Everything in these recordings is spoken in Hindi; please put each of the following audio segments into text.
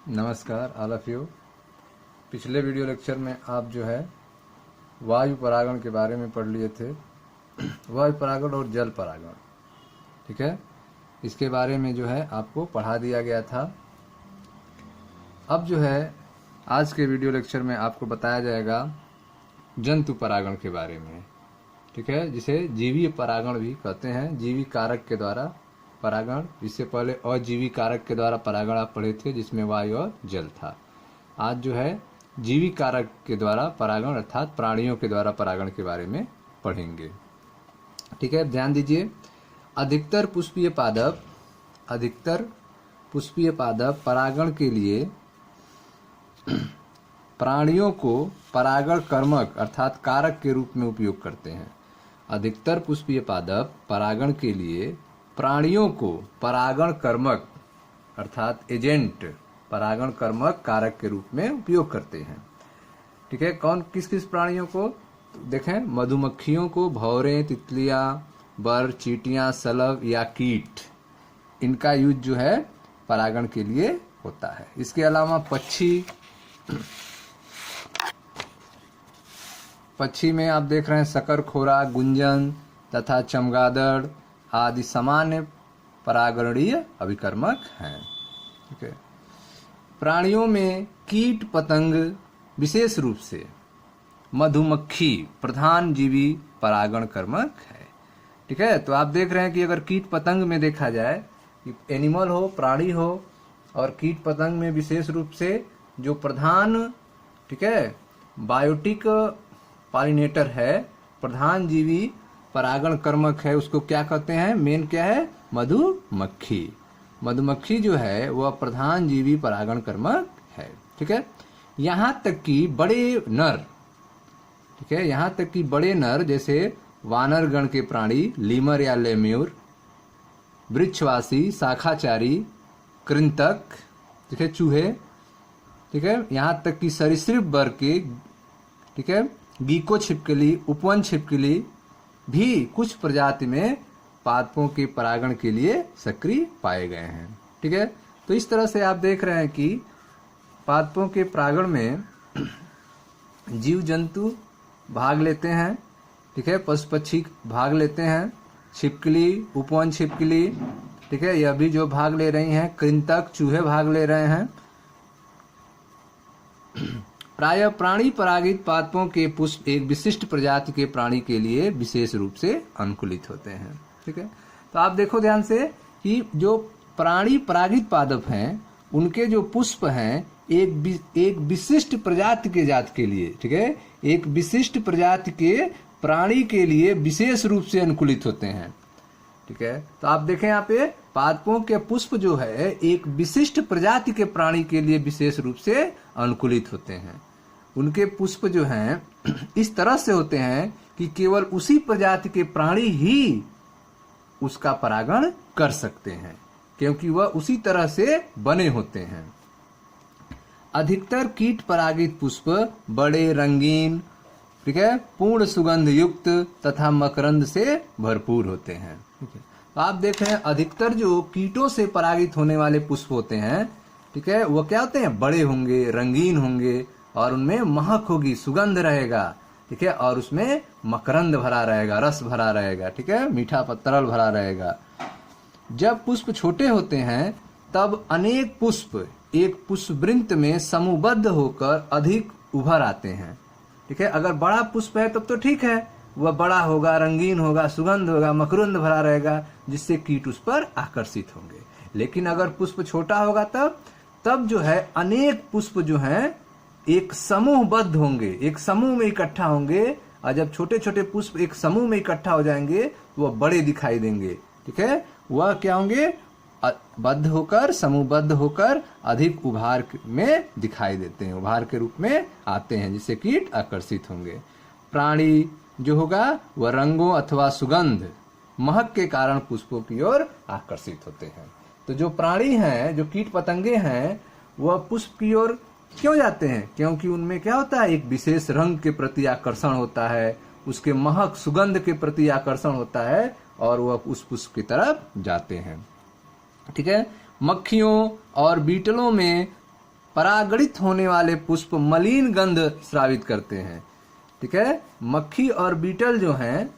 नमस्कार ऑल ऑफ यू। पिछले वीडियो लेक्चर में आप जो है वायु परागण के बारे में पढ़ लिए थे। वायु परागण और जल परागण, ठीक है, इसके बारे में जो है आपको पढ़ा दिया गया था। अब जो है आज के वीडियो लेक्चर में आपको बताया जाएगा जंतु परागण के बारे में, ठीक है, जिसे जीवीय परागण भी कहते हैं। जीवी कारक के द्वारा परागण, इससे पहले अजीवी कारक के द्वारा परागण आप पढ़े थे जिसमें वायु और जल था। आज जो है जीवी कारक के द्वारा परागण अर्थात प्राणियों के द्वारा परागण के बारे में पढ़ेंगे, ठीक है। ध्यान दीजिए, अधिकतर पुष्पीय पादप परागण के लिए प्राणियों को परागण कर्मक अर्थात कारक के रूप में उपयोग करते हैं। अधिकतर पुष्पीय पादप परागण के लिए प्राणियों को परागण कर्मक अर्थात एजेंट, परागण कर्मक कारक के रूप में उपयोग करते हैं, ठीक है। कौन किस किस प्राणियों को देखें? मधुमक्खियों को, भौरें, तितलियां, बर, चींटियां, शलभ या कीट, इनका यूज जो है परागण के लिए होता है। इसके अलावा पक्षी में आप देख रहे हैं शकरखोरा, गुंजन तथा चमगादड़ आदि सामान्य परागणीय अभिकर्मक हैं, ठीक है। प्राणियों में कीट पतंग, विशेष रूप से मधुमक्खी प्रधान जीवी परागण कर्मक है, ठीक है। तो आप देख रहे हैं कि अगर कीट पतंग में देखा जाए कि एनिमल हो, प्राणी हो, और कीट पतंग में विशेष रूप से जो प्रधान, ठीक है, बायोटिक पॉलिनेटर है, प्रधान जीवी परागण कर्मक है, उसको क्या कहते हैं? मेन क्या है? मधुमक्खी। मधुमक्खी जो है वह प्रधान जीवी परागण कर्मक है, ठीक है। यहाँ तक कि बड़े नर, ठीक है, यहाँ तक कि बड़े नर जैसे वानर गण के प्राणी, लीमर या लेम्यूर, वृक्षवासी, शाखाचारी, कृंतक, ठीक है, चूहे, ठीक है, यहाँ तक कि सरीसृप वर्ग के, ठीक है, गीको छिपकली, उपवन छिपकली भी कुछ प्रजाति में पादपों के परागण के लिए सक्रिय पाए गए हैं, ठीक है। तो इस तरह से आप देख रहे हैं कि पादपों के परागण में जीव जंतु भाग लेते हैं, ठीक है, पशु पक्षी भाग लेते हैं, छिपकली, उपवन छिपकली, ठीक है, यह भी जो भाग ले रही हैं, कृंतक, चूहे भाग ले रहे हैं। प्रायः प्राणी परागित पादपों के पुष्प एक विशिष्ट प्रजाति के प्राणी के लिए विशेष रूप से अनुकूलित होते हैं, ठीक है। तो आप देखो ध्यान से कि जो प्राणी परागित पादप हैं उनके जो पुष्प हैं एक विशिष्ट प्रजाति के जात के लिए, ठीक है, एक विशिष्ट प्रजाति के प्राणी के लिए विशेष रूप से अनुकूलित होते हैं, ठीक है। तो आप देखें यहाँ पे पादपों के पुष्प जो है एक विशिष्ट प्रजाति के प्राणी के लिए विशेष रूप से अनुकूलित होते हैं। उनके पुष्प जो हैं इस तरह से होते हैं कि केवल उसी प्रजाति के प्राणी ही उसका परागण कर सकते हैं, क्योंकि वह उसी तरह से बने होते हैं। अधिकतर कीट परागित पुष्प बड़े, रंगीन, ठीक है, पूर्ण सुगंध युक्त तथा मकरंद से भरपूर होते हैं, ठीक है। तो आप देख रहे हैं अधिकतर जो कीटों से परागित होने वाले पुष्प होते हैं, ठीक है, वो क्या होते हैं? बड़े होंगे, रंगीन होंगे और उनमें महक होगी, सुगंध रहेगा, ठीक है, और उसमें मकरंद भरा रहेगा, रस भरा रहेगा, ठीक है, मीठा तरल भरा रहेगा। जब पुष्प छोटे होते हैं तब अनेक पुष्प एक पुष्पवृंत में समूहबद्ध होकर अधिक उभर आते हैं, ठीक है। अगर बड़ा पुष्प है तब तो ठीक है, वह बड़ा होगा, रंगीन होगा, सुगंध होगा, मकरंद भरा रहेगा, जिससे कीट उस पर आकर्षित होंगे। लेकिन अगर पुष्प छोटा होगा तब जो है अनेक पुष्प जो हैं एक समूहबद्ध होंगे, एक समूह में इकट्ठा होंगे, और जब छोटे छोटे पुष्प एक समूह में इकट्ठा हो जाएंगे वह बड़े दिखाई देंगे, ठीक है। वह क्या होंगे? बद्ध होकर, समूहबद्ध होकर अधिक उभार में दिखाई देते हैं, उभार के रूप में आते हैं, जिससे कीट आकर्षित होंगे। प्राणी जो होगा वह रंगों अथवा सुगंध, महक के कारण पुष्पों की ओर आकर्षित होते हैं। तो जो प्राणी हैं, जो कीट पतंगे हैं, वह पुष्प की ओर क्यों जाते हैं? क्योंकि उनमें क्या होता है? एक विशेष रंग के प्रति आकर्षण होता है, उसके महक, सुगंध के प्रति आकर्षण होता है और वह उस पुष्प की तरफ जाते हैं, ठीक है। मक्खियों और बीटलों में परागणित होने वाले पुष्प मलिन गंध स्रावित करते हैं। ठीक है, मक्खी और बीटल जो हैं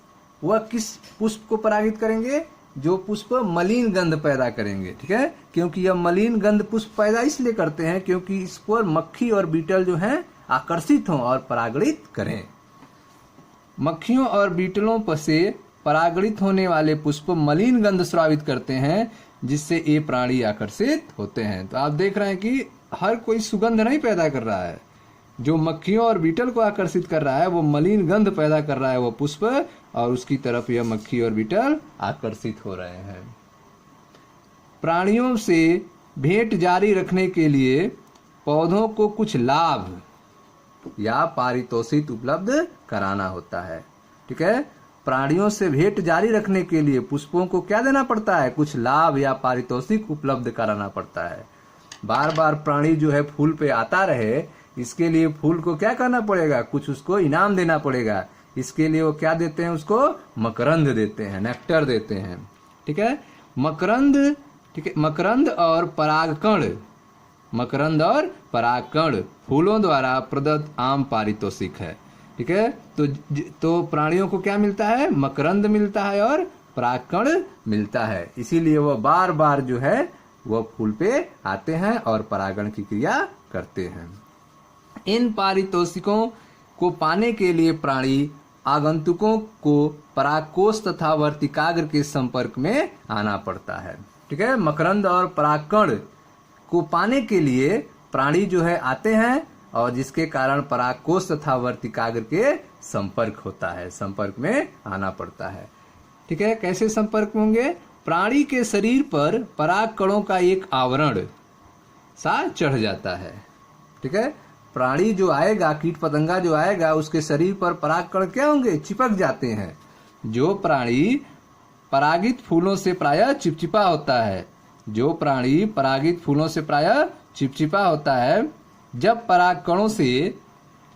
वह किस पुष्प को परागित करेंगे? जो पुष्प मलिन गंध पैदा करेंगे। ठीक है, क्योंकि यह मलिन गंध पुष्प पैदा इसलिए करते हैं क्योंकि इस पर मक्खी और बीटल जो हैं आकर्षित हों और परागणित करें। मक्खियों और बीटलों पर से परागणित होने वाले पुष्प मलिन गंध स्रावित करते हैं जिससे ये प्राणी आकर्षित होते हैं। तो आप देख रहे हैं कि हर कोई सुगंध नहीं पैदा कर रहा है, जो मक्खियों और बीटल को आकर्षित कर रहा है वो मलिन गंध पैदा कर रहा है वो पुष्प, और उसकी तरफ यह मक्खी और बीटल आकर्षित हो रहे हैं। प्राणियों से भेंट जारी रखने के लिए पौधों को कुछ लाभ या पारितोषिक उपलब्ध कराना होता है। ठीक है, प्राणियों से भेंट जारी रखने के लिए पुष्पों को क्या देना पड़ता है? कुछ लाभ या पारितोषिक उपलब्ध कराना पड़ता है। बार बार प्राणी जो है फूल पे आता रहे, इसके लिए फूल को क्या करना पड़ेगा? कुछ उसको इनाम देना पड़ेगा। इसके लिए वो क्या देते हैं? उसको मकरंद देते हैं, नेक्टर देते हैं। ठीक है, मकरंद। ठीक है, मकरंद और परागकण, मकरंद और परागकण फूलों द्वारा प्रदत्त आम पारितोषिक है। ठीक है, तो प्राणियों को क्या मिलता है? मकरंद मिलता है और परागकण मिलता है। इसीलिए वह बार बार जो है वह फूल पे आते हैं और परागण की क्रिया करते हैं। इन पारितोषिकों को पाने के लिए प्राणी आगंतुकों को परागकोश तथा वर्तिकाग्र के संपर्क में आना पड़ता है। ठीक है, मकरंद और परागकण को पाने के लिए प्राणी जो है आते हैं और जिसके कारण परागकोश तथा वर्तिकाग्र के संपर्क होता है, संपर्क में आना पड़ता है। ठीक है, कैसे संपर्क में होंगे? प्राणी के शरीर पर पराग कणों का एक आवरण सा चढ़ जाता है। ठीक है, प्राणी जो आएगा, कीट पतंगा जो आएगा, उसके शरीर पर पराग कण क्या होंगे? चिपक जाते हैं। जो प्राणी परागित फूलों से प्रायः चिपचिपा होता है, जो प्राणी परागित फूलों से प्रायः चिपचिपा होता है, जब पराग कणों से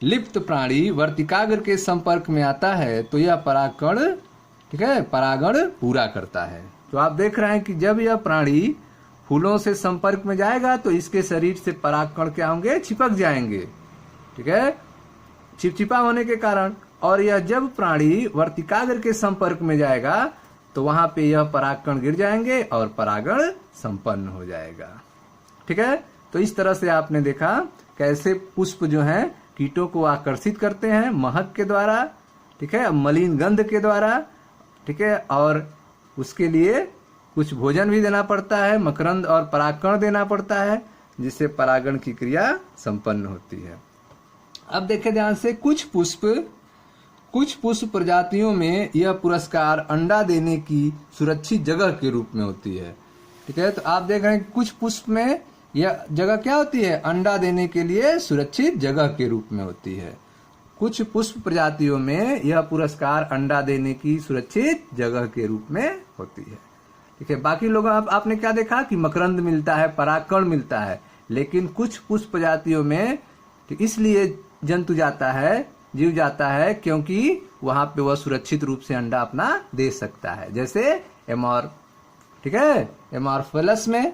लिप्त प्राणी वर्तिकाग्र के संपर्क में आता है तो यह परागकण, ठीक है, परागण पूरा करता है। तो आप देख रहे हैं कि जब यह प्राणी फूलों से संपर्क में जाएगा तो इसके शरीर से परागकण क्या होंगे? चिपक जाएंगे। ठीक है, चिपचिपा होने के कारण। और यह जब प्राणी वर्तिकाग्र के संपर्क में जाएगा तो वहां पे यह परागकण गिर जाएंगे और परागण संपन्न हो जाएगा। ठीक है, तो इस तरह से आपने देखा कैसे पुष्प जो हैं कीटों को आकर्षित करते हैं महक के द्वारा। ठीक है, मलिन गंध के द्वारा। ठीक है, और उसके लिए कुछ भोजन भी देना पड़ता है, मकरंद और परागकण देना पड़ता है, जिससे परागण की क्रिया संपन्न होती है। अब देखें ध्यान से, कुछ पुष्प प्रजातियों में यह पुरस्कार अंडा देने की सुरक्षित जगह के रूप में होती है। ठीक है, तो आप देख रहे हैं कुछ पुष्प में यह जगह क्या होती है? अंडा देने के लिए सुरक्षित जगह के रूप में होती है। कुछ पुष्प प्रजातियों में यह पुरस्कार अंडा देने की सुरक्षित जगह के रूप में होती है। ठीक है, बाकी लोगों आपने क्या देखा कि मकरंद मिलता है, परागकण मिलता है, लेकिन कुछ पुष्प प्रजातियों में इसलिए जंतु जाता है, जीव जाता है, क्योंकि वहां पे वह सुरक्षित रूप से अंडा अपना दे सकता है। जैसे एमोर, ठीक है, एमोरफेलस में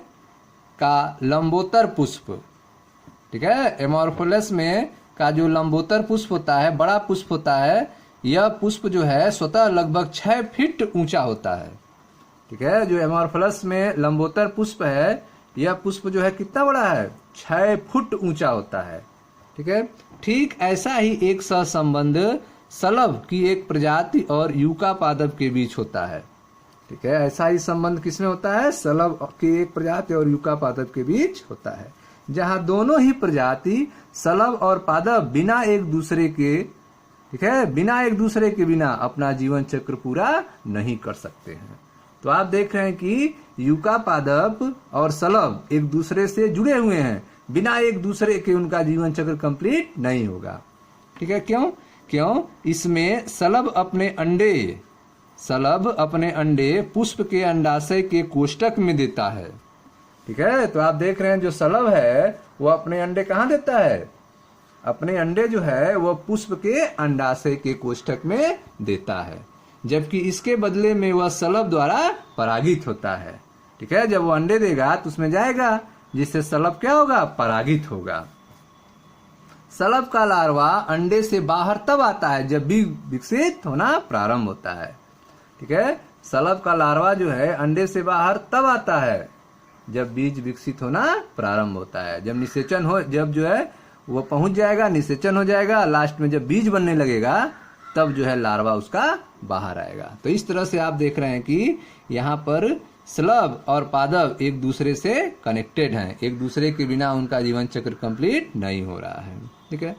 का लंबोत्तर पुष्प। ठीक है, एमोरफेलस में का जो लंबोत्तर पुष्प होता है, बड़ा पुष्प होता है, यह पुष्प जो है स्वतः लगभग 6 फीट ऊंचा होता है। ठीक है, जो एमोरफेलस में लंबोत्तर पुष्प है, यह पुष्प जो है कितना बड़ा है? 6 फुट ऊंचा होता है। ठीक है, ठीक ऐसा ही एक सहसंबंध सलभ की एक प्रजाति और यूका पादप के बीच होता है। ठीक है, ऐसा ही संबंध किसमें होता है? सलभ की एक प्रजाति और यूका पादप के बीच होता है, जहां दोनों ही प्रजाति सलभ और पादप बिना एक दूसरे के, ठीक है, बिना एक दूसरे के बिना अपना जीवन चक्र पूरा नहीं कर सकते हैं। तो आप देख रहे हैं कि यूका पादप और सलभ एक दूसरे से जुड़े हुए हैं, बिना एक दूसरे के उनका जीवन चक्र कंप्लीट नहीं होगा। ठीक है, क्यों? इसमें सलभ अपने अंडे पुष्प के अंडाशय के कोष्ठक में देता है। ठीक है, तो आप देख रहे हैं जो सलभ है वो अपने अंडे कहाँ देता है? अपने अंडे जो है वो पुष्प के अंडाशय के कोष्ठक में देता है, जबकि इसके बदले में वह सलभ द्वारा परागित होता है। ठीक है, जब वो अंडे देगा तो उसमें जाएगा जिससे शलभ क्या होगा, परागित होगा। शलभ का लार्वा अंडे से बाहर तब आता है जब बीज विकसित होना प्रारंभ होता है। ठीक है, शलभ का लार्वा जो है अंडे से बाहर तब आता है जब बीज विकसित होना प्रारंभ होता है। जब निषेचन हो, जब जो है वो पहुंच जाएगा, निषेचन हो जाएगा, लास्ट में जब बीज बनने लगेगा तब जो है लार्वा उसका बाहर आएगा। तो इस तरह से आप देख रहे हैं कि यहाँ पर शलभ और पादप एक दूसरे से कनेक्टेड हैं, एक दूसरे के बिना उनका जीवन चक्र कंप्लीट नहीं हो रहा है। ठीक है,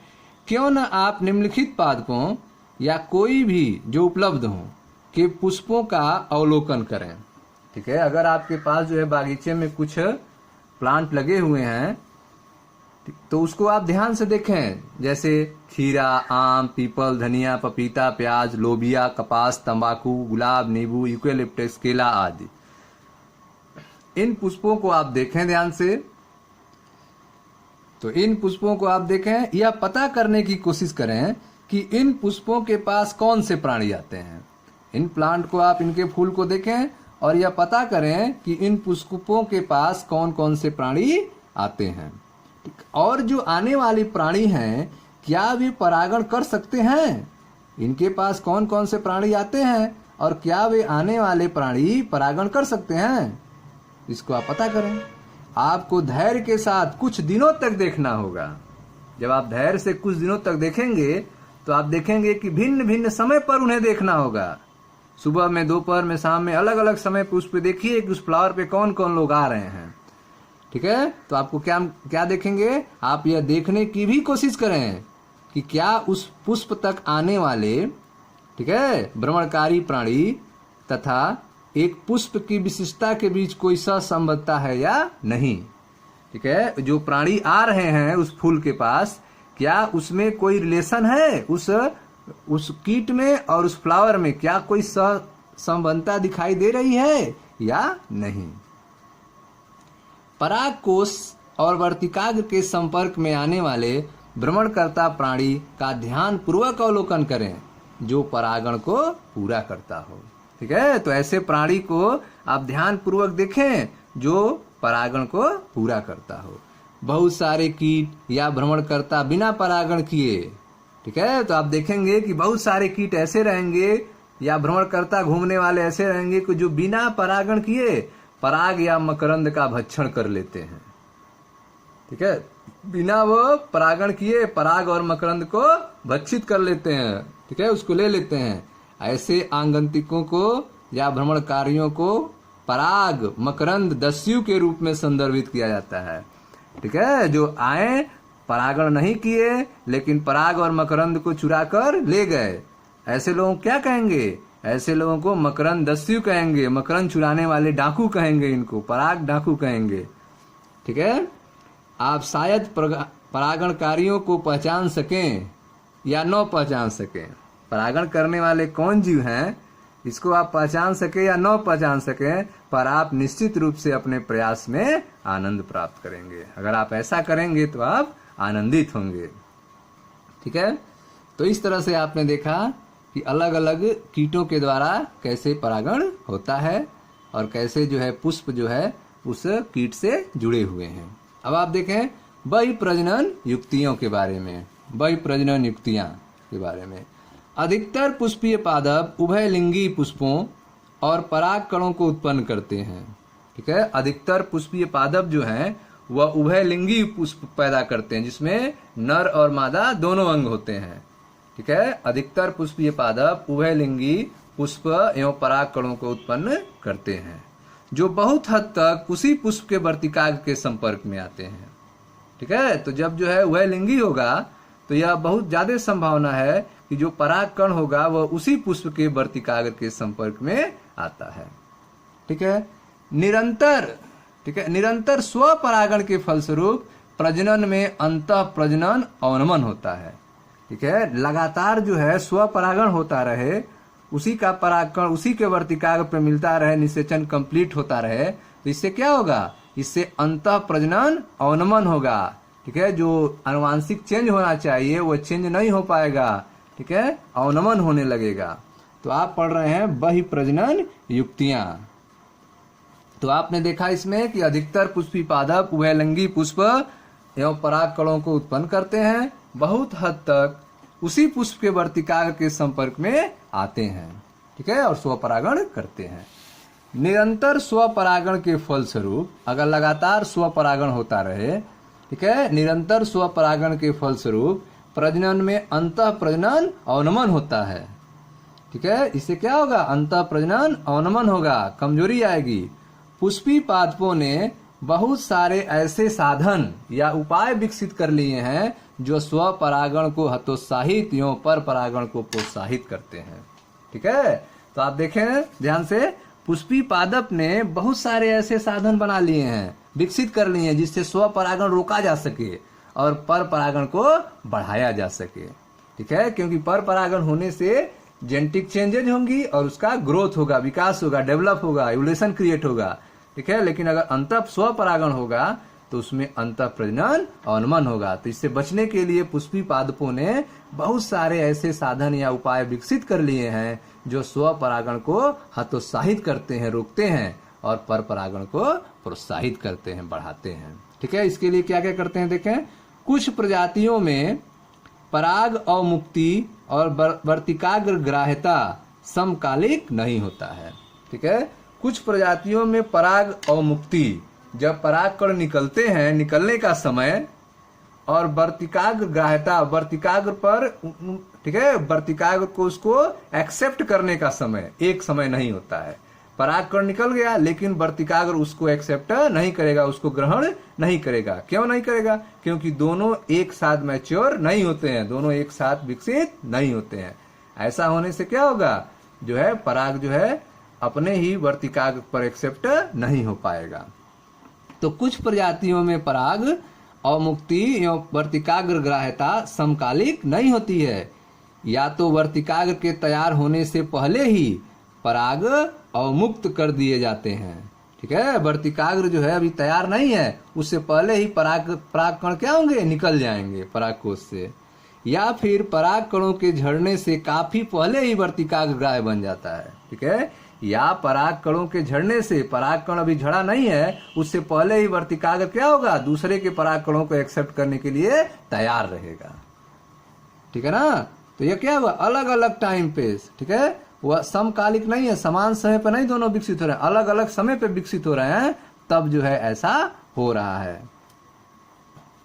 क्यों न आप निम्नलिखित पादपों या कोई भी जो उपलब्ध हो के पुष्पों का अवलोकन करें। ठीक है, अगर आपके पास जो है बागीचे में कुछ प्लांट लगे हुए हैं तो उसको आप ध्यान से देखें, जैसे खीरा, आम, पीपल, धनिया, पपीता, प्याज, लोबिया, कपास, तंबाकू, गुलाब, नींबू, यूकेलिप्टस, केला आदि। इन पुष्पों को आप देखें ध्यान से। तो इन पुष्पों को आप देखें, यह पता करने की कोशिश करें कि इन पुष्पों के पास कौन से प्राणी आते हैं। इन प्लांट को आप, इनके फूल को देखें और यह पता करें कि इन पुष्पों के पास कौन कौन से प्राणी आते हैं। और जो आने वाले प्राणी हैं क्या वे परागण कर सकते हैं, इनके पास कौन कौन से प्राणी आते हैं और क्या वे आने वाले प्राणी परागण कर सकते हैं, इसको आप पता करें। आपको धैर्य के साथ कुछ दिनों तक देखना होगा। जब आप धैर्य से कुछ दिनों तक देखेंगे तो आप देखेंगे कि भिन्न भिन्न समय पर उन्हें देखना होगा। सुबह में, दोपहर में, शाम में, अलग अलग समय पर उस पर देखिए कि उस फ्लावर पे कौन कौन लोग आ रहे हैं। ठीक है, तो आपको क्या क्या देखेंगे, आप यह देखने की भी कोशिश करें कि क्या उस पुष्प तक आने वाले, ठीक है, भ्रमणकारी प्राणी तथा एक पुष्प की विशिष्टता के बीच कोई सहसंबद्धता है या नहीं। ठीक है, जो प्राणी आ रहे हैं उस फूल के पास, क्या उसमें कोई रिलेशन है, उस कीट में और उस फ्लावर में क्या कोई सहसंबद्धता दिखाई दे रही है या नहीं। पराग कोश और वर्तिकाग्र के संपर्क में आने वाले भ्रमणकर्ता प्राणी का ध्यान पूर्वक अवलोकन करें जो परागण को पूरा करता हो। ठीक है, तो ऐसे प्राणी को आप ध्यान पूर्वक देखें जो परागण को पूरा करता हो। बहुत सारे कीट या भ्रमणकर्ता बिना परागण किए, ठीक है, तो आप देखेंगे कि बहुत सारे कीट ऐसे रहेंगे या भ्रमणकर्ता घूमने वाले ऐसे रहेंगे कि जो बिना परागण किए पराग या मकरंद का भक्षण कर लेते हैं। ठीक है, बिना वो परागण किए पराग और मकरंद को भक्षित कर लेते हैं। ठीक है, उसको ले लेते हैं। ऐसे आगंतुकों को या भ्रमणकारियों को पराग, मकरंद, दस्यु के रूप में संदर्भित किया जाता है। ठीक है, जो आए परागण नहीं किए लेकिन पराग और मकरंद को चुरा कर ले गए, ऐसे लोग क्या कहेंगे, ऐसे लोगों को मकरंद दस्यु कहेंगे, मकरंद चुराने वाले डाकू कहेंगे, इनको पराग डाकू कहेंगे। ठीक है, आप शायद परागणकारियों को पहचान सकें या न पहचान सकें, परागण करने वाले कौन जीव हैं इसको आप पहचान सके या न पहचान सके, पर आप निश्चित रूप से अपने प्रयास में आनंद प्राप्त करेंगे। अगर आप ऐसा करेंगे तो आप आनंदित होंगे। ठीक है, तो इस तरह से आपने देखा कि अलग अलग कीटों के द्वारा कैसे परागण होता है और कैसे जो है पुष्प जो है उस कीट से जुड़े हुए हैं। अब आप देखें बहिप्रजनन युक्तियों के बारे में, बहिप्रजनन युक्तियां के बारे में। अधिकतर पुष्पीय पादप उभयलिंगी पुष्पों और पराग कणों को उत्पन्न करते हैं। ठीक है, अधिकतर पुष्पीय पादप जो हैं वह उभयलिंगी पुष्प पैदा करते हैं जिसमें नर और मादा दोनों अंग होते हैं। ठीक है, अधिकतर पुष्पीय पादप उभयलिंगी पुष्प एवं पराग कणों को उत्पन्न करते हैं जो बहुत हद तक उसी पुष्प के वर्तिकाग्र के संपर्क में आते हैं। ठीक है, तो जब जो है उभयलिंगी होगा तो यह बहुत ज्यादा संभावना है कि जो पराग कण होगा वह उसी पुष्प के वर्तिकाग्र के संपर्क में आता है। ठीक है, निरंतर स्व परागण के फलस्वरूप प्रजनन में अंतः प्रजनन अवनमन होता है। ठीक है, लगातार जो है स्व परागण होता रहे, उसी का परागकण उसी के वर्तिकाग्र पे मिलता रहे, निषेचन कंप्लीट होता रहे, तो इससे क्या होगा, इससे अंतः प्रजनन अवनमन होगा। ठीक है, जो आनुवांशिक चेंज होना चाहिए वो चेंज नहीं हो पाएगा। ठीक है, अवनमन होने लगेगा। तो आप पढ़ रहे हैं बहिप्रजनन युक्तियां। तो आपने देखा इसमें कि अधिकतर पुष्पी पादप उभयलिंगी पुष्प एवं परागकणों को उत्पन्न करते हैं, बहुत हद तक उसी पुष्प के वर्तिकाग्र के संपर्क में आते हैं, ठीक है, और स्वपरागण करते हैं। निरंतर स्वपरागण के फलस्वरूप अगर लगातार स्वपरागण होता रहे, ठीक है, निरंतर स्वपरागण के फलस्वरूप प्रजनन में अंतः प्रजनन अवनमन होता है, ठीक है। इससे क्या होगा? अंतः प्रजनन अवनमन होगा, कमजोरी आएगी। पुष्पी पादपों ने बहुत सारे ऐसे साधन या उपाय विकसित कर लिए हैं जो स्वपरागण को हतोत्साहित एवं पर परागण को प्रोत्साहित करते हैं, ठीक है। तो आप देखें ध्यान से, पुष्पी पादप ने बहुत सारे ऐसे साधन बना लिए हैं, विकसित कर लिए हैं, जिससे स्वपरागण रोका जा सके और पर परागण को बढ़ाया जा सके, ठीक है। क्योंकि पर परागण होने से जेनेटिक चेंजेज होंगी और उसका ग्रोथ होगा, विकास होगा, डेवलप होगा, एवोल्यूशन क्रिएट होगा, ठीक है। लेकिन अगर अंतः स्वपरागण होगा तो उसमें अंतः प्रजनन अवनमन होगा। तो इससे बचने के लिए पुष्पी पादपों ने बहुत सारे ऐसे साधन या उपाय विकसित कर लिए हैं जो स्वपरागण को हतोत्साहित करते हैं, रोकते हैं, और पर परागण को प्रोत्साहित करते हैं, बढ़ाते हैं, ठीक है। इसके लिए क्या क्या करते हैं देखें। कुछ प्रजातियों में पराग अवमुक्ति और वर्तिकाग्र ग्राह्यता समकालिक नहीं होता है, ठीक है। कुछ प्रजातियों में पराग अवमुक्ति, जब पराग कण निकलते हैं, निकलने का समय, और वर्तिकाग्र ग्राह्यता, वर्तिकाग्र पर, ठीक है, वर्तिकाग्र को उसको एक्सेप्ट करने का समय एक समय नहीं होता है। पराग कण निकल गया लेकिन वर्तिकाग्र उसको एक्सेप्ट नहीं करेगा, उसको ग्रहण नहीं करेगा। क्यों नहीं करेगा? क्योंकि दोनों एक साथ मैच्योर नहीं होते हैं, दोनों एक साथ विकसित नहीं होते हैं। ऐसा होने से क्या होगा? जो है पराग जो है अपने ही वर्तिकाग्र पर एक्सेप्ट नहीं हो पाएगा। तो कुछ प्रजातियों में पराग अवमुक्ति एवं वर्तिकाग्र ग्राह्यता समकालिक नहीं होती है, या तो वर्तिकाग्र के तैयार होने से पहले ही पराग अवमुक्त कर दिए जाते हैं, ठीक है। वर्तिकाग्र जो है अभी तैयार नहीं है, उससे पहले ही पराग कण क्या होंगे? निकल जाएंगे पराग कोश से, या फिर पराग कणों के झड़ने से काफी पहले ही वर्तिकाग्र ग्राह्य बन जाता है, ठीक है। या पराग कणों के झड़ने से, पराग कण अभी झड़ा नहीं है, उससे पहले ही वर्तिकाग्र क्या होगा? दूसरे के पराग कणों को एक्सेप्ट करने के लिए तैयार रहेगा, ठीक है ना। तो ये क्या हुआ? अलग अलग टाइम पे, ठीक है, वह समकालिक नहीं है, समान समय पर नहीं दोनों विकसित हो रहे हैं, अलग अलग समय पे विकसित हो रहे हैं, तब जो है ऐसा हो रहा है।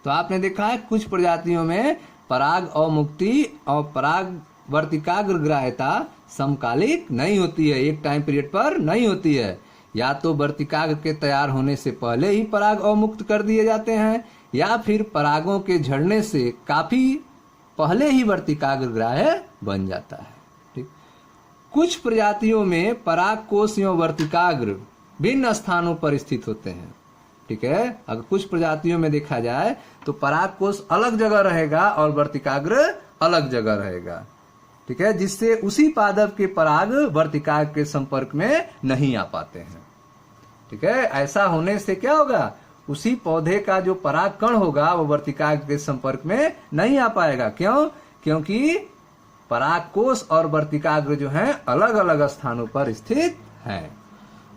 तो आपने देखा है कुछ प्रजातियों में पराग अवमुक्ति और पराग वर्तिकाग्र ग्राह्यता समकालिक नहीं होती है, एक टाइम पीरियड पर नहीं होती है। या तो वर्तिकाग्र के तैयार होने से पहले ही पराग अवमुक्त कर दिए जाते हैं, या फिर परागों के झड़ने से काफी पहले ही वर्तिकाग्र ग्राह्य बन जाता है, ठीक। कुछ प्रजातियों में पराग कोश एवं वर्तिकाग्र भिन्न स्थानों पर स्थित होते हैं, ठीक है। अगर कुछ प्रजातियों में देखा जाए तो पराग कोश अलग जगह रहेगा और वर्तिकाग्र अलग जगह रहेगा, ठीक है, जिससे उसी पादप के पराग वर्तिकाग्र के संपर्क में नहीं आ पाते हैं, ठीक है। ऐसा होने से क्या होगा? उसी पौधे का जो पराग कण होगा वो वर्तिकाग्र के संपर्क में नहीं आ पाएगा। क्यों? क्योंकि पराग कोश और वर्तिकाग्र जो हैं अलग अलग स्थानों पर स्थित हैं।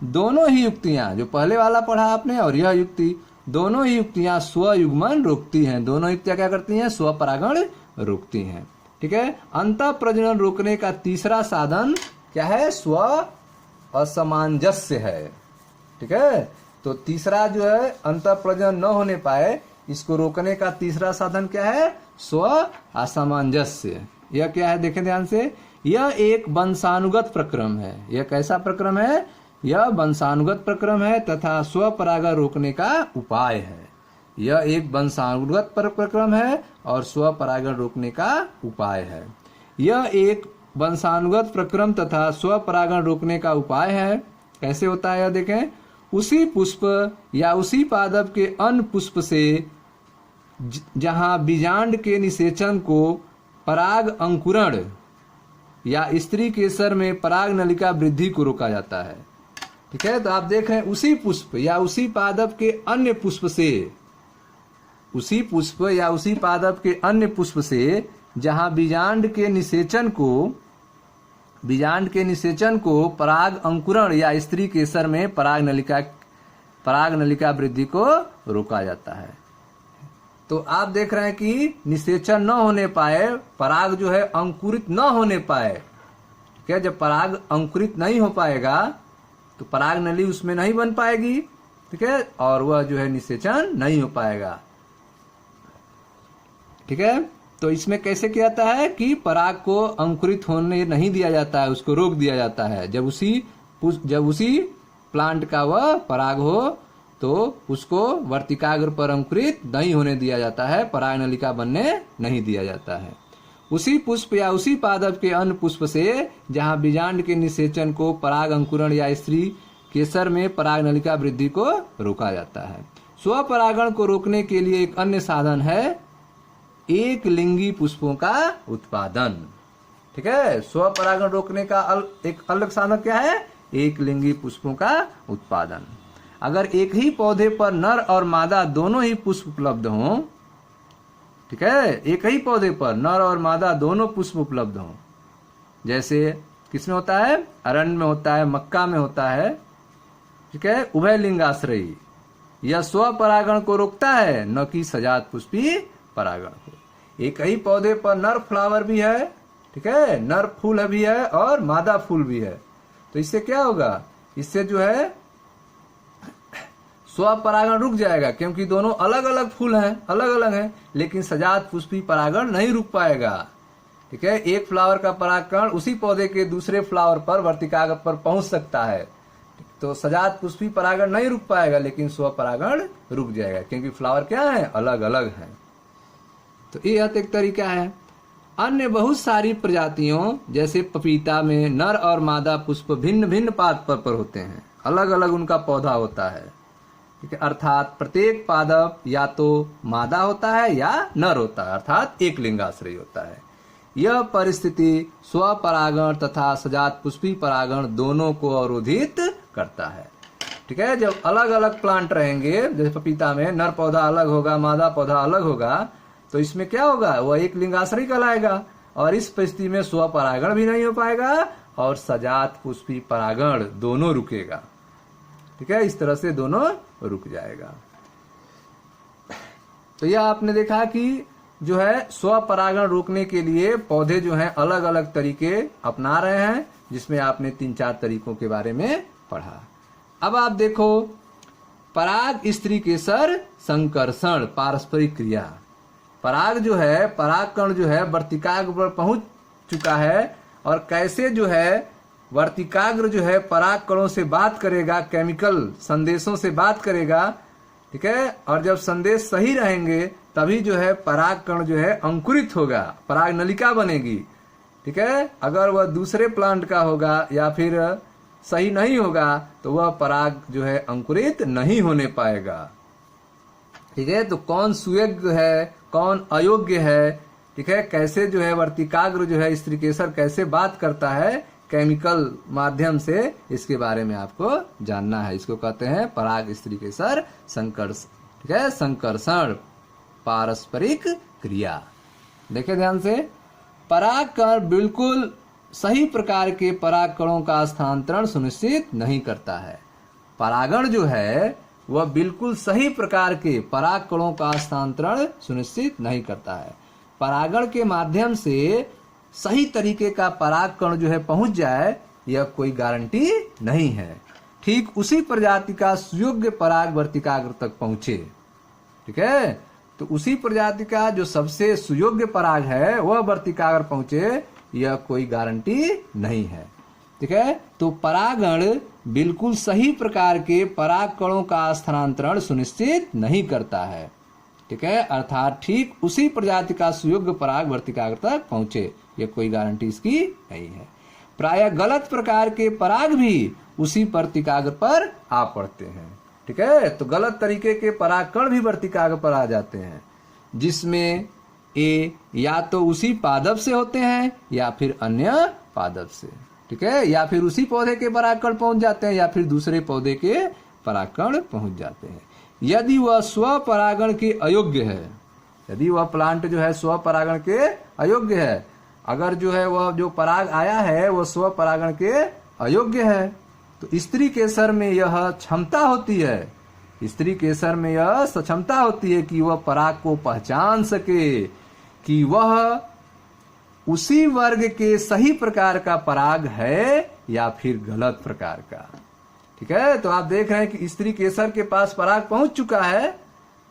दोनों ही युक्तियां, जो पहले वाला पढ़ा आपने और यह युक्ति, दोनों ही युक्तियां स्वयुग्मन रोकती हैं। दोनों युक्तियां क्या करती हैं? स्वपरागण रोकती हैं, ठीक है। अंतः प्रजनन रोकने का तीसरा साधन क्या है? स्व असमंजस्य है, ठीक है। तो तीसरा जो है अंतः प्रजनन न होने पाए, इसको रोकने का तीसरा साधन क्या है? स्व असमंजस्य। यह क्या है? देखें ध्यान से, यह एक वंशानुगत प्रक्रम है। यह कैसा प्रक्रम है? यह वंशानुगत प्रक्रम है तथा स्वपरागण रोकने का उपाय है। यह एक वंशानुगत प्रक्रम है और स्वपरागण रोकने का उपाय है। यह एक वंशानुगत प्रक्रम तथा स्वपरागण रोकने का उपाय है। कैसे होता है? यह देखें, उसी पुष्प या उसी पादप के अन्य पुष्प से जहां बीजांड के निषेचन को पराग अंकुरण या स्त्री केसर में पराग नलिका वृद्धि को रोका जाता है, ठीक है। तो आप देख रहे हैं उसी पुष्प या उसी पादप के अन्य पुष्प से, उसी पुष्प या उसी पादप के अन्य पुष्प से जहां बीजांड के निषेचन को पराग अंकुरण या स्त्री केसर में पराग नलिका पराग नलिका वृद्धि को रोका जाता है। तो आप देख रहे हैं कि निषेचन न होने पाए, पराग जो है अंकुरित न होने पाए। क्या जब पराग अंकुरित नहीं हो पाएगा तो पराग नली उसमें नहीं बन पाएगी, ठीक है, और वह जो है निषेचन नहीं हो पाएगा। ठीक है, तो इसमें कैसे किया जाता है कि पराग को अंकुरित होने नहीं दिया जाता है, उसको रोक दिया जाता है। जब उसी प्लांट का वह पराग हो तो उसको वर्तिकाग्र पर अंकुरित नहीं होने दिया जाता है, पराग नलिका बनने नहीं दिया जाता है। उसी पुष्प या उसी पादप के अन्य पुष्प से जहां बीजांड के निषेचन को पराग अंकुरण या स्त्री केसर में पराग नलिका वृद्धि को रोका जाता है। स्वपरागण को रोकने के लिए एक अन्य साधन है एक लिंगी पुष्पों का उत्पादन। ठीक है, स्वपरागण रोकने का एक अलग साधन क्या है? एक लिंगी पुष्पों का उत्पादन। अगर एक ही पौधे पर नर और मादा दोनों ही पुष्प उपलब्ध हों, ठीक है, एक ही पौधे पर नर और मादा दोनों पुष्प उपलब्ध हों, जैसे किसमें होता है? अरण्य में होता है, मक्का में होता है, ठीक है, उभय लिंगाश्रयी। यह स्वपरागण को रोकता है, न कि सजात पुष्पी परागण को। एक ही पौधे पर नर फ्लावर भी है, ठीक है, नर फूल भी है और मादा फूल भी है, तो इससे क्या होगा? इससे जो है स्वपरागण रुक जाएगा, क्योंकि दोनों अलग अलग फूल हैं, अलग अलग हैं, लेकिन सजात पुष्पी परागण नहीं रुक पाएगा। ठीक है, एक फ्लावर का परागकण उसी पौधे के दूसरे फ्लावर पर वर्तिकाग्र पर पहुंच सकता है, तो सजात पुष्पी परागण नहीं रुक पाएगा, लेकिन स्वपरागण रुक जाएगा, क्योंकि फ्लावर क्या है? अलग अलग है। तो यह एक तरीका है। अन्य बहुत सारी प्रजातियों जैसे पपीता में नर और मादा पुष्प भिन्न भिन्न पाद पर होते हैं, अलग अलग उनका पौधा होता है, ठीक है, अर्थात प्रत्येक पादप या तो मादा होता है या नर होता है, अर्थात एक लिंगाश्रयी होता है। यह परिस्थिति स्वपरागण तथा सजात पुष्पी परागण दोनों को अवरोधित करता है। ठीक है, जब अलग अलग प्लांट रहेंगे, जैसे पपीता में नर पौधा अलग होगा, मादा पौधा अलग होगा, तो इसमें क्या होगा? वह एक लिंगाश्रयी कहलाएगा, और इस परिस्थिति में स्वपरागण भी नहीं हो पाएगा और सजात पुष्पी परागण दोनों रुकेगा। ठीक है, इस तरह से दोनों रुक जाएगा। तो यह आपने देखा कि जो है स्वपरागण रोकने के लिए पौधे जो हैं अलग अलग तरीके अपना रहे हैं, जिसमें आपने 3-4 तरीकों के बारे में पढ़ा। अब आप देखो पराग स्त्री केसर संकर्षण पारस्परिक क्रिया। पराग जो है, परागकण जो है वर्तिकाग्र पर पहुंच चुका है, और कैसे जो है वर्तिकाग्र जो है पराग कणों से बात करेगा, केमिकल संदेशों से बात करेगा, ठीक है, और जब संदेश सही रहेंगे तभी जो है पराग कण जो है अंकुरित होगा, पराग नलिका बनेगी। ठीक है, अगर वह दूसरे प्लांट का होगा या फिर सही नहीं होगा तो वह पराग जो है अंकुरित नहीं होने पाएगा। ठीक है, तो कौन सुयोग्य है, कौन अयोग्य है, ठीक है, कैसे जो है वर्तिकाग्र जो है स्त्री केसर कैसे बात करता है केमिकल माध्यम से, इसके बारे में आपको जानना है। इसको कहते हैं पराग स्त्री केसर संकर्षण, ठीक है, संकर्षण पारस्परिक क्रिया। देखिए ध्यान से, परागकण बिल्कुल सही प्रकार के परागकणों का स्थानांतरण सुनिश्चित नहीं करता है। परागण जो है वह बिल्कुल सही प्रकार के परागकणों का स्थानांतरण सुनिश्चित नहीं करता है। परागण के माध्यम से सही तरीके का परागकण जो है पहुंच जाए, यह कोई गारंटी नहीं है। ठीक उसी प्रजाति का सुयोग्य पराग वर्तिकाग्र तक पहुंचे, ठीक है, तो उसी प्रजाति का जो सबसे सुयोग्य पराग है वह वर्तिकाग्र पहुंचे, यह कोई गारंटी नहीं है। ठीक है, तो परागण बिल्कुल सही प्रकार के परागकणों का स्थानांतरण सुनिश्चित नहीं करता है। ठीक है, अर्थात ठीक उसी प्रजाति का सुयोग्य पराग वर्तिकाग्र तक पहुंचे, यह कोई गारंटी इसकी नहीं है। प्रायः गलत प्रकार के पराग भी उसी वर्तिकाग्र पर आ पड़ते हैं। ठीक है, तो गलत तरीके के परागकण भी वर्तिकाग्र पर आ जाते हैं, जिसमें ए या तो उसी पादप से होते हैं या फिर अन्य पादप से, ठीक है, या फिर उसी पौधे के परागकण पहुंच जाते हैं या फिर दूसरे पौधे के परागकण पहुंच जाते हैं। यदि वह स्वपरागण के अयोग्य है, यदि वह प्लांट जो है स्वपरागण के अयोग्य है, अगर जो है वह जो पराग आया है वह स्वपरागण के अयोग्य है, तो स्त्री केसर में यह क्षमता होती है स्त्री केसर में यह सक्षमता होती है कि वह पराग को पहचान सके कि वह उसी वर्ग के सही प्रकार का पराग है या फिर गलत प्रकार का। ठीक है, तो आप देख रहे हैं कि स्त्री केसर के पास पराग पहुंच चुका है,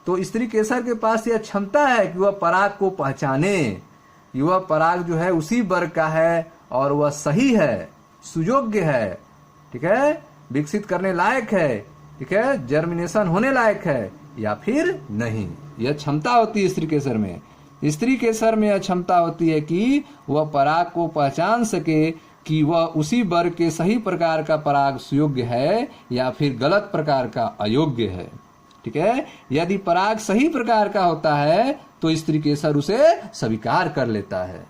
तो स्त्री केसर के पास यह क्षमता है कि वह पराग को पहचाने, वह पराग जो है उसी वर्ग का है और वह सही है, सुयोग्य है, ठीक है, विकसित करने लायक है, ठीक है, जर्मिनेशन होने लायक है या फिर नहीं। यह क्षमता होती है स्त्री केसर में। स्त्री केसर में यह क्षमता होती है कि वह पराग को पहचान सके कि वह उसी वर्ग के सही प्रकार का पराग सुयोग्य है या फिर गलत प्रकार का अयोग्य है। ठीक है, यदि पराग सही प्रकार का होता है तो स्त्री केसर उसे स्वीकार कर लेता है।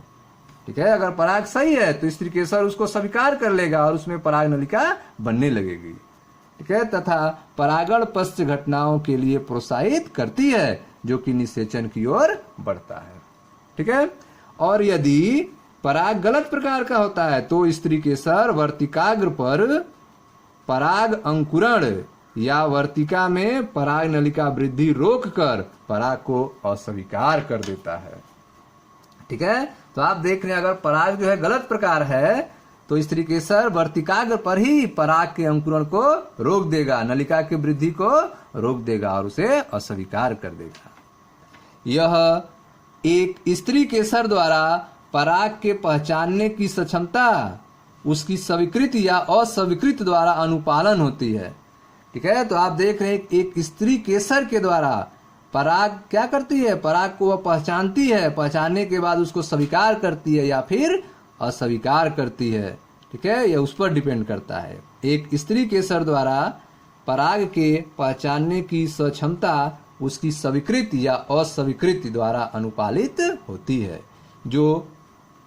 ठीक है, अगर पराग सही है तो स्त्री केसर उसको स्वीकार कर लेगा और उसमें पराग नलिका बनने लगेगी। ठीक है, तथा परागण पश्च घटनाओं के लिए प्रोत्साहित करती है जो कि निषेचन की ओर बढ़ता है। ठीक है, और यदि पराग गलत प्रकार का होता है तो स्त्री केसर वर्तिकाग्र पर पराग अंकुरण या वर्तिका में पराग नलिका वृद्धि रोककर पराग को अस्वीकार कर देता है। ठीक है, तो आप देख रहे हैं अगर पराग जो है गलत प्रकार है तो स्त्री केसर वर्तिकाग्र पर ही पराग के अंकुरण को रोक देगा, नलिका की वृद्धि को रोक देगा और उसे अस्वीकार कर देगा। यह एक स्त्री केसर द्वारा पराग के पहचानने की सक्षमता उसकी स्वीकृत या अस्वीकृत द्वारा अनुपालन होती है। ठीक है, तो आप देख रहे हैं एक स्त्री केसर के द्वारा पराग क्या करती है, पराग को वह पहचानती है, पहचानने के बाद उसको स्वीकार करती है या फिर अस्वीकार करती है। ठीक है, यह उस पर डिपेंड करता है। एक स्त्री केसर द्वारा पराग के पहचानने की सक्षमता उसकी स्वीकृत या अस्वीकृत द्वारा अनुपालित होती है, जो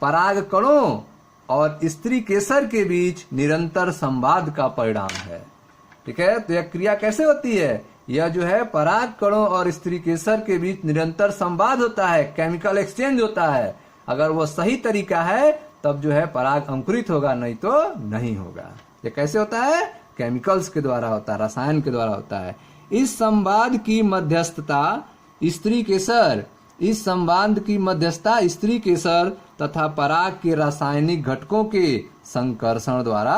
पराग कणों और स्त्री केसर के बीच निरंतर संवाद का परिणाम है। ठीक है, तो यह क्रिया कैसे होती है, यह जो है पराग कणों और स्त्री केसर के बीच निरंतर संवाद होता है, केमिकल एक्सचेंज होता है। अगर वह सही तरीका है तब जो है पराग अंकुरित होगा, नहीं तो नहीं होगा। यह कैसे होता है, केमिकल्स के द्वारा होता है, रसायन के द्वारा होता है। इस संवाद की मध्यस्थता स्त्री केसर स्त्री केसर तथा पराग के रासायनिक घटकों के संकर्षण द्वारा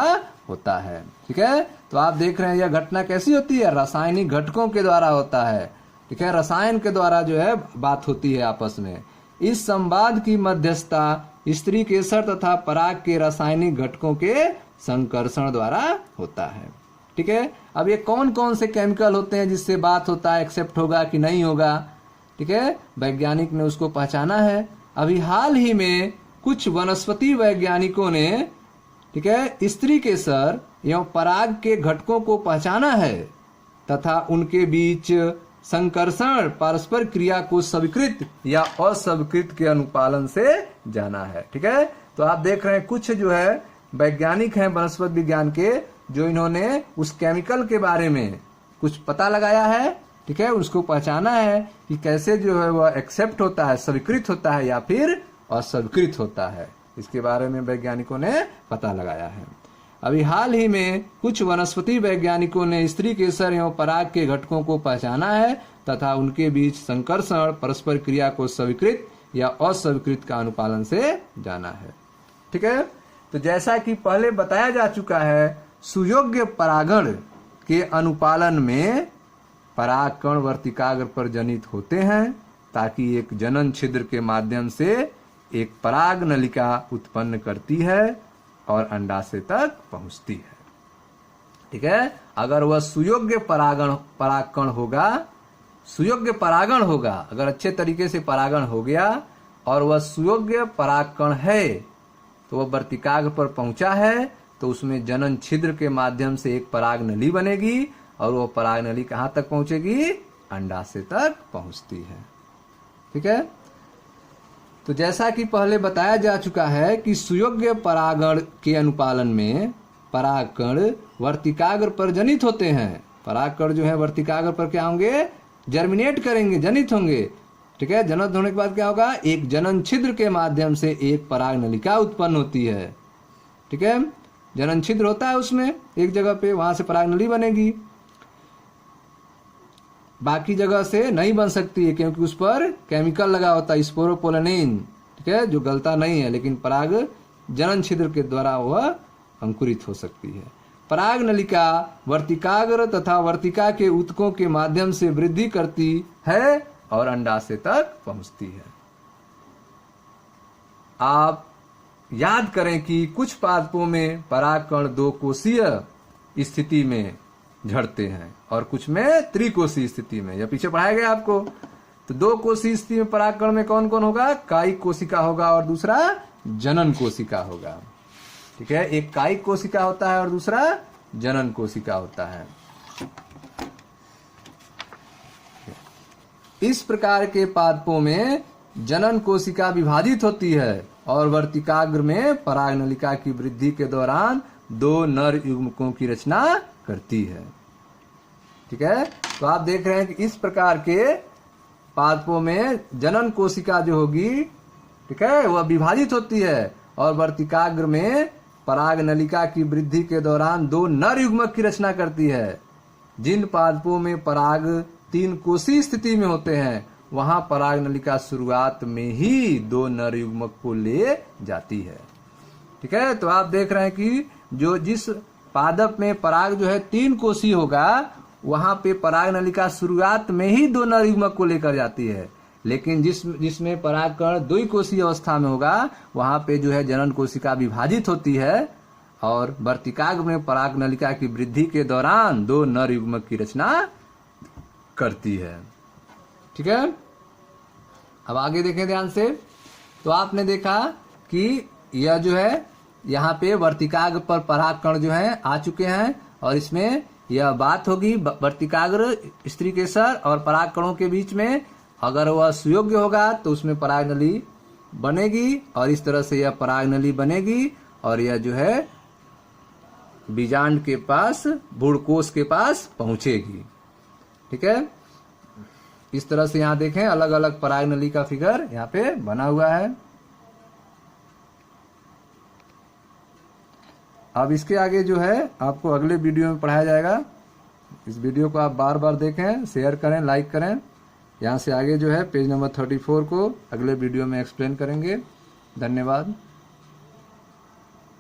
होता है। ठीक है, तो आप देख रहे हैं यह घटना कैसी होती है, रासायनिक घटकों के द्वारा होता है। ठीक है, रसायन के द्वारा जो है बात होती है आपस में। इस संवाद की मध्यस्थता स्त्री केसर तथा पराग के रासायनिक घटकों के संकर्षण द्वारा होता है। ठीक है, अब ये कौन कौन से केमिकल होते हैं जिससे बात होता है, एक्सेप्ट होगा कि नहीं होगा। ठीक है, वैज्ञानिक ने उसको पहचाना है। अभी हाल ही में कुछ वनस्पति वैज्ञानिकों ने, ठीक है, स्त्री केसर एवं पराग के घटकों को पहचाना है तथा उनके बीच संकर्षण परस्पर क्रिया को स्वीकृत या अस्वीकृत के अनुपालन से जाना है। ठीक है, तो आप देख रहे हैं कुछ जो है वैज्ञानिक हैं वनस्पति विज्ञान के, जो इन्होंने उस केमिकल के बारे में कुछ पता लगाया है। ठीक है, उसको पहचाना है कि कैसे जो है वह एक्सेप्ट होता है, स्वीकृत होता है या फिर अस्वीकृत होता है। इसके बारे में वैज्ञानिकों ने पता लगाया है। अभी हाल ही में कुछ वनस्पति वैज्ञानिकों ने स्त्री केसर एवं पराग के घटकों को पहचाना है तथा उनके बीच संकर्षण परस्पर क्रिया को स्वीकृत या अस्वीकृत का अनुपालन से जाना है। ठीक है, तो जैसा कि पहले बताया जा चुका है, सुयोग्य परागण के अनुपालन में पराग कण वर्तिकाग्र पर जनित होते हैं ताकि एक जनन छिद्र के माध्यम से एक पराग नलिका उत्पन्न करती है और अंडाशय तक पहुंचती है। ठीक है, अगर वह सुयोग्य परागकण होगा, सुयोग्य परागण होगा, अगर अच्छे तरीके से परागण हो गया और वह सुयोग्य परागकण है तो वह वर्तिकाग्र पर पहुंचा है तो उसमें जनन छिद्र के माध्यम से एक पराग नली बनेगी और वह पराग नली कहां तक पहुंचेगी, अंडाशय तक पहुंचती है। ठीक है, तो जैसा कि पहले बताया जा चुका है कि सुयोग्य परागण के अनुपालन में परागकण वर्तिकाग्र पर जनित होते हैं। परागकण जो है वर्तिकाग्र पर क्या होंगे, जर्मिनेट करेंगे, जनित होंगे। ठीक है, जनित होने के बाद क्या होगा, एक जनन छिद्र के माध्यम से एक पराग नलिका उत्पन्न होती है। ठीक है, जनन छिद्र होता है उसमें एक जगह पे, वहां से पराग नली बनेगी। बाकी जगह से नहीं बन सकती है, क्योंकि उस पर केमिकल लगा होता है स्पोरोपोलेनिन, ठीक है, जो गलता नहीं है, लेकिन पराग जनन छिद्र के द्वारा वह अंकुरित हो सकती है। पराग नलिका वर्तिकाग्र तथा वर्तिका के ऊतकों के माध्यम से वृद्धि करती है और अंडाशय तक पहुंचती है। आप याद करें कि कुछ पादपों में परागकण 2 कोशीय स्थिति में झड़ते हैं और कुछ में त्रिकोशीय स्थिति में। यह पीछे पढ़ाया गया आपको। तो 2 कोशीय स्थिति में परागकण में कौन कौन होगा? कायिक कोशिका होगा और दूसरा जनन कोशिका होगा, ठीक है। एक कायिक कोशिका होता है और दूसरा जनन कोशिका होता है। इस प्रकार के पादपों में जनन कोशिका विभाजित होती है और वर्तिकाग्र में पराग नलिका की वृद्धि के दौरान 2 नर युग्मकों की रचना करती है, ठीक है। तो आप देख रहे हैं कि इस प्रकार के पादपों में जनन कोशिका जो होगी, ठीक है, वह विभाजित होती है और वर्तिकाग्र में पराग नलिका की वृद्धि के दौरान 2 नर युग्मक की रचना करती है। जिन पादपों में पराग 3 कोशीय स्थिति में होते हैं वहां पराग नलिका शुरुआत में ही 2 नर युग्मक को ले जाती है, ठीक है। तो आप देख रहे हैं कि जिस पादप में पराग जो है 3 कोशीय होगा वहां पे पराग नलिका शुरुआत में ही 2 नर युग्मक को लेकर जाती है, लेकिन जिसमें परागकण 2 कोशीय अवस्था में होगा वहां पे जो है जनन कोशिका विभाजित होती है और वर्तिकाग्र में पराग नलिका की वृद्धि के दौरान 2 नर युग्मक की रचना करती है, ठीक है। अब आगे देखें ध्यान से। तो आपने देखा कि यह जो है यहाँ पे वर्तिकाग्र पर परागकण जो है आ चुके हैं और इसमें यह बात होगी वर्तिकाग्र स्त्री केसर और परागकणों के बीच में, अगर वह सुयोग्य होगा तो उसमें पराग नली बनेगी और इस तरह से यह पराग नली बनेगी और यह जो है बीजांड के पास, भ्रूणकोश के पास पहुंचेगी, ठीक है। इस तरह से यहाँ देखें अलग अलग पराग नली का फिगर यहाँ पे बना हुआ है। अब इसके आगे जो है आपको अगले वीडियो में पढ़ाया जाएगा। इस वीडियो को आप बार बार देखें, शेयर करें, लाइक करें। यहाँ से आगे जो है पेज नंबर 34 को अगले वीडियो में एक्सप्लेन करेंगे। धन्यवाद।